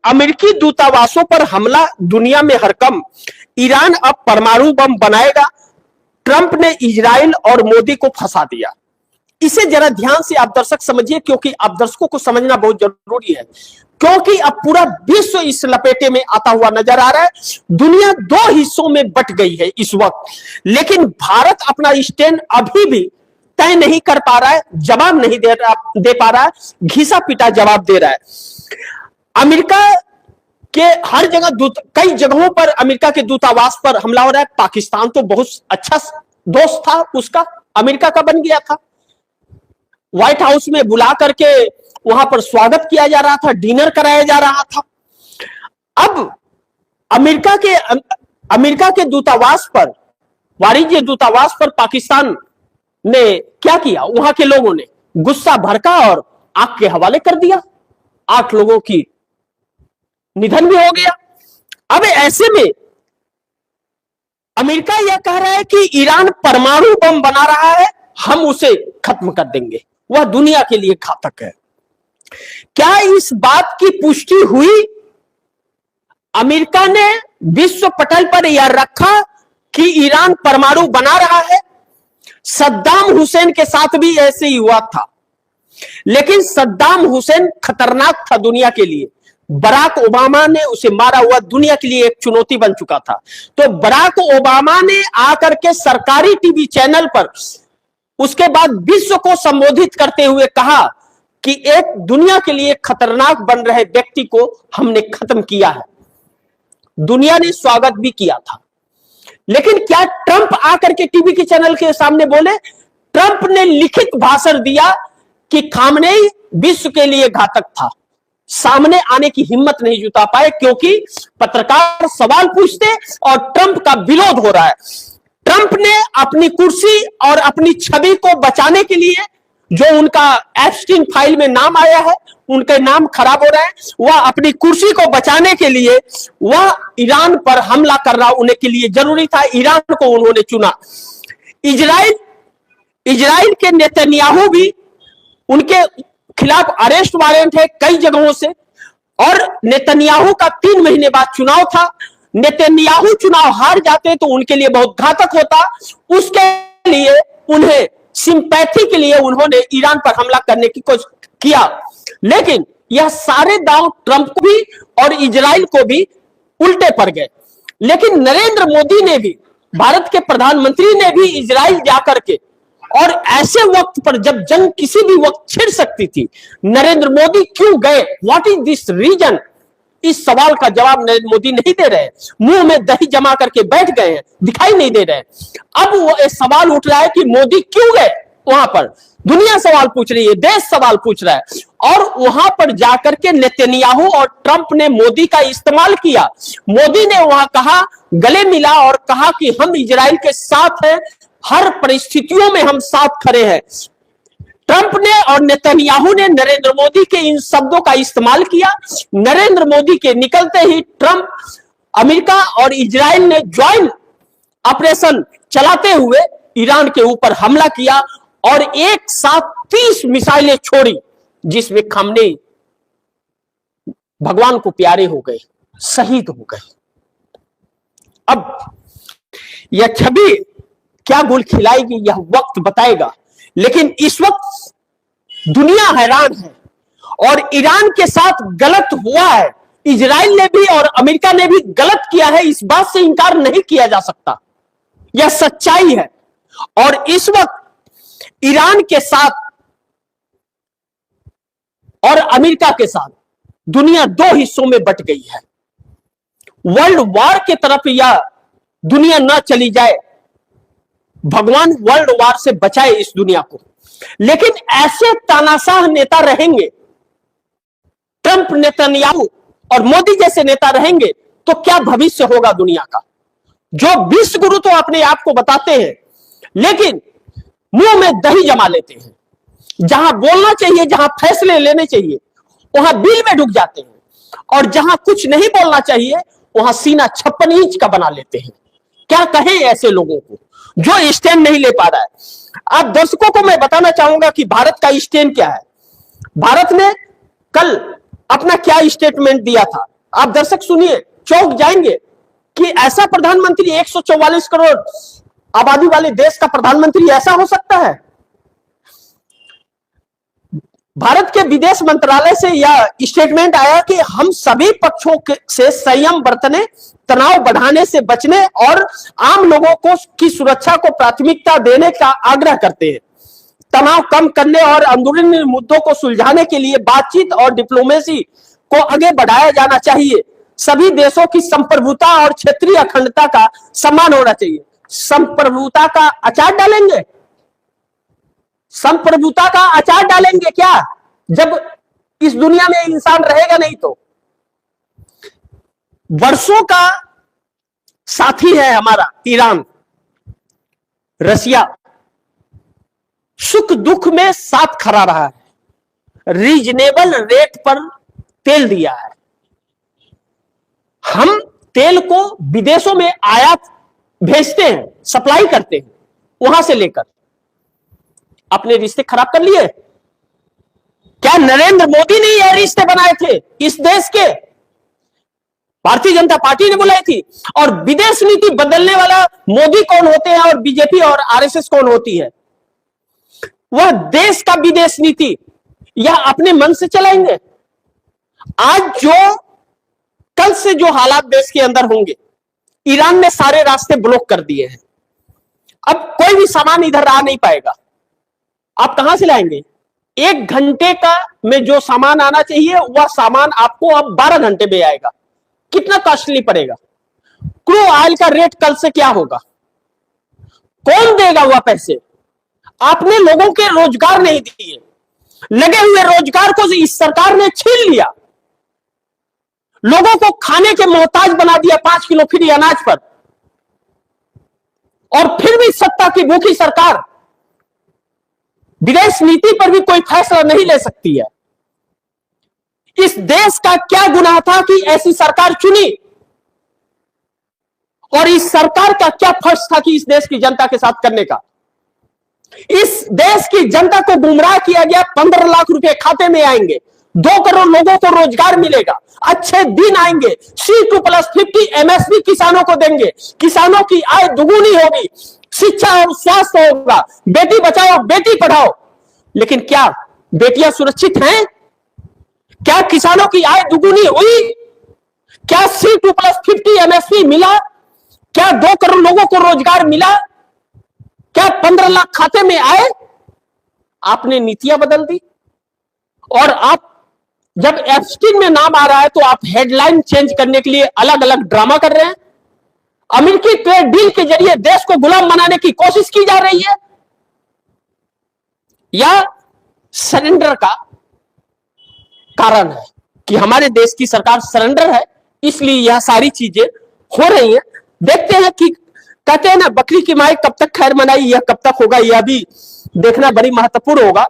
अमेरिकी दूतावासों पर हमला दुनिया में हरकम, ईरान अब परमाणु बम बनाएगा, ट्रंप ने इजराइल और मोदी को फंसा दिया। इसे जरा ध्यान से आप दर्शक समझिए, क्योंकि आप दर्शकों को समझना बहुत जरूरी है, क्योंकि अब पूरा विश्व इस लपेटे में आता हुआ नजर आ रहा है। दुनिया दो हिस्सों में बट गई है इस वक्त, लेकिन भारत अपना स्टैंड अभी भी तय नहीं कर पा रहा है, जवाब नहीं दे पा रहा है, घिसा पिटा जवाब दे रहा है। अमेरिका के हर जगह कई जगहों पर अमेरिका के दूतावास पर हमला हो रहा है। पाकिस्तान तो बहुत अच्छा दोस्त था उसका, अमेरिका का बन गया था। व्हाइट हाउस में बुला करके वहां पर स्वागत किया जा रहा था, डिनर कराया जा रहा था। अब अमेरिका के दूतावास पर, वाणिज्य दूतावास पर पाकिस्तान ने क्या किया? वहां के लोगों ने गुस्सा भड़का और आग के हवाले कर दिया। 8 लोगों की निधन भी हो गया। अब ऐसे में अमेरिका यह कह रहा है कि ईरान परमाणु बम बना रहा है, हम उसे खत्म कर देंगे, वह दुनिया के लिए घातक है। क्या इस बात की पुष्टि हुई? अमेरिका ने विश्व पटल पर यह रखा कि ईरान परमाणु बना रहा है। सद्दाम हुसैन के साथ भी ऐसे ही हुआ था, लेकिन सद्दाम हुसैन खतरनाक था दुनिया के लिए। बराक ओबामा ने उसे मारा हुआ दुनिया के लिए एक चुनौती बन चुका था। तो बराक ओबामा ने आकर के सरकारी टीवी चैनल पर उसके बाद विश्व को संबोधित करते हुए कहा कि एक दुनिया के लिए खतरनाक बन रहे व्यक्ति को हमने खत्म किया है। दुनिया ने स्वागत भी किया था। लेकिन क्या ट्रंप आकर के टीवी के चैनल के सामने बोले? ट्रंप ने लिखित भाषण दिया कि खामनेई विश्व के लिए घातक था। सामने आने की हिम्मत नहीं जुटा पाए, क्योंकि पत्रकार सवाल पूछते और ट्रंप का विरोध हो रहा है। ट्रंप ने अपनी कुर्सी और अपनी छवि को बचाने के लिए, जो उनका एप्स्टीन फाइल में नाम आया है, उनके नाम खराब हो रहा है, वह अपनी कुर्सी को बचाने के लिए वह ईरान पर हमला करना उन्हें के लिए जरूरी था। ईरान को उन्होंने चुना। इजराइल के नेतन्याहू भी, उनके खिलाफ अरेस्ट वारंट है कई जगहों से, और नेतन्याहू का 3 महीने बाद चुनाव था। नेतन्याहू चुनाव हार जाते तो उनके लिए बहुत घातक होता। उसके लिए उन्हें सिंपैथी के लिए उन्होंने ईरान पर हमला करने की कोशिश किया, लेकिन यह सारे दांव ट्रंप को भी और इजराइल को भी उल्टे पड़ गए। लेकिन नरेंद्र मोदी ने भी, भारत के प्रधानमंत्री ने भी इजराइल जाकर के, और ऐसे वक्त पर जब जंग किसी भी वक्त छिड़ सकती थी, नरेंद्र मोदी क्यों गए? What is this reason? इस सवाल का जवाब नरेंद्र मोदी नहीं दे रहे, मुंह में दही जमा करके बैठ गए हैं, दिखाई नहीं दे रहे। अब वो सवाल उठ रहा है कि मोदी क्यों गए वहां पर? दुनिया सवाल पूछ रही है, देश सवाल पूछ रहा है, और वहां पर जाकर के नेतन्याहू और ट्रंप ने मोदी का इस्तेमाल किया। मोदी ने वहां कहा, गले मिला और कहा कि हम इजराइल के साथ हैं, हर परिस्थितियों में हम साथ खड़े हैं। ट्रंप ने और नेतन्याहू ने नरेंद्र मोदी के इन शब्दों का इस्तेमाल किया। नरेंद्र मोदी के निकलते ही ट्रंप, अमेरिका और इजराइल ने ज्वाइंट ऑपरेशन चलाते हुए ईरान के ऊपर हमला किया और एक साथ 30 मिसाइलें छोड़ी, जिसमें खामनेई भगवान को प्यारे हो गए, शहीद हो गए। अब यह छवि क्या गुल खिलाएगी, यह वक्त बताएगा। लेकिन इस वक्त दुनिया हैरान है, और ईरान के साथ गलत हुआ है। इजराइल ने भी और अमेरिका ने भी गलत किया है, इस बात से इंकार नहीं किया जा सकता, यह सच्चाई है। और इस वक्त ईरान के साथ और अमेरिका के साथ दुनिया 2 हिस्सों में बट गई है। वर्ल्ड वॉर के तरफ या दुनिया ना चली जाए, भगवान वर्ल्ड वॉर से बचाए इस दुनिया को। लेकिन ऐसे तानाशाह नेता रहेंगे, ट्रंप, नेतन्याहू और मोदी जैसे नेता रहेंगे, तो क्या भविष्य होगा दुनिया का? जो विश्व गुरु तो अपने आप को बताते हैं, लेकिन मुंह में दही जमा लेते हैं। जहां बोलना चाहिए, जहां फैसले लेने चाहिए, वहां बिल में ढुक जाते हैं, और जहां कुछ नहीं बोलना चाहिए, वहां सीना 56 इंच का बना लेते हैं। क्या कहें ऐसे लोगों को जो स्टैंड नहीं ले पा रहा है? आप दर्शकों को मैं बताना चाहूंगा कि भारत का स्टैंड क्या है। भारत ने कल अपना क्या स्टेटमेंट दिया था। आप दर्शक सुनिए, चौंक जाएंगे कि ऐसा प्रधानमंत्री, 144 करोड़ आबादी वाले देश का प्रधानमंत्री ऐसा हो सकता है। भारत के विदेश मंत्रालय से यह स्टेटमेंट आया कि हम सभी पक्षों से संयम बरतने, तनाव बढ़ाने से बचने और आम लोगों को की सुरक्षा को प्राथमिकता देने का आग्रह करते हैं। तनाव कम करने और अंदरूनी मुद्दों को सुलझाने के लिए बातचीत और डिप्लोमेसी को आगे बढ़ाया जाना चाहिए। सभी देशों की संप्रभुता और क्षेत्रीय अखंडता का सम्मान होना चाहिए। संप्रभुता का अचार डालेंगे, संप्रभुता का अचार डालेंगे क्या, जब इस दुनिया में इंसान रहेगा नहीं तो। वर्षों का साथी है हमारा ईरान, रसिया, सुख दुख में साथ खड़ा रहा है, रीजनेबल रेट पर तेल दिया है। हम तेल को विदेशों में आयात भेजते हैं, सप्लाई करते हैं, वहां से लेकर अपने रिश्ते खराब कर लिए। क्या नरेंद्र मोदी ने यह रिश्ते बनाए थे इस देश के? भारतीय जनता पार्टी ने बुलाई थी। और विदेश नीति बदलने वाला मोदी कौन होते हैं और बीजेपी और आरएसएस कौन होती है? वह देश का विदेश नीति यह अपने मन से चलाएंगे। आज कल से जो हालात देश के अंदर होंगे, ईरान ने सारे रास्ते ब्लॉक कर दिए हैं। अब कोई भी सामान इधर आ नहीं पाएगा। आप कहां से लाएंगे? 1 घंटे का में जो सामान आना चाहिए वह सामान आपको अब 12 घंटे में आएगा। कितना कॉस्टली पड़ेगा? क्रूड ऑयल का रेट कल से क्या होगा? कौन देगा वह पैसे? आपने लोगों के रोजगार नहीं दिए, लगे हुए रोजगार को इस सरकार ने छीन लिया, लोगों को खाने के मोहताज बना दिया 5 किलो फ्री अनाज पर। और फिर भी सत्ता की भूखी सरकार विदेश नीति पर भी कोई फैसला नहीं ले सकती है। इस देश का क्या गुनाह था कि ऐसी सरकार चुनी? और इस सरकार का क्या फर्ज था कि इस देश की जनता के साथ करने का? इस देश की जनता को गुमराह किया गया। 15 लाख रुपए खाते में आएंगे, 2 करोड़ लोगों को रोजगार मिलेगा, अच्छे दिन आएंगे, C2+50 MSP किसानों को देंगे, किसानों की आय दुगुनी होगी, शिक्षा और स्वास्थ्य होगा, बेटी बचाओ बेटी पढ़ाओ। लेकिन क्या बेटियां सुरक्षित हैं? क्या किसानों की आय दुगुनी हुई? क्या C2+50 MSP मिला? क्या 2 करोड़ लोगों को रोजगार मिला? क्या 15 लाख खाते में आए? आपने नीतियां बदल दी। और आप जब एप्स्टीन में नाम आ रहा है तो आप हेडलाइन चेंज करने के लिए अलग अलग ड्रामा कर रहे हैं। अमेरिकी ट्रेड डील के जरिए देश को गुलाम बनाने की कोशिश की जा रही है, या सरेंडर का कारण है कि हमारे देश की सरकार सरेंडर है, इसलिए यह सारी चीजें हो रही हैं। देखते हैं कि कहते हैं ना, बकरी की माई कब तक खैर मनाई, यह कब तक होगा, यह भी देखना बड़ी महत्वपूर्ण होगा।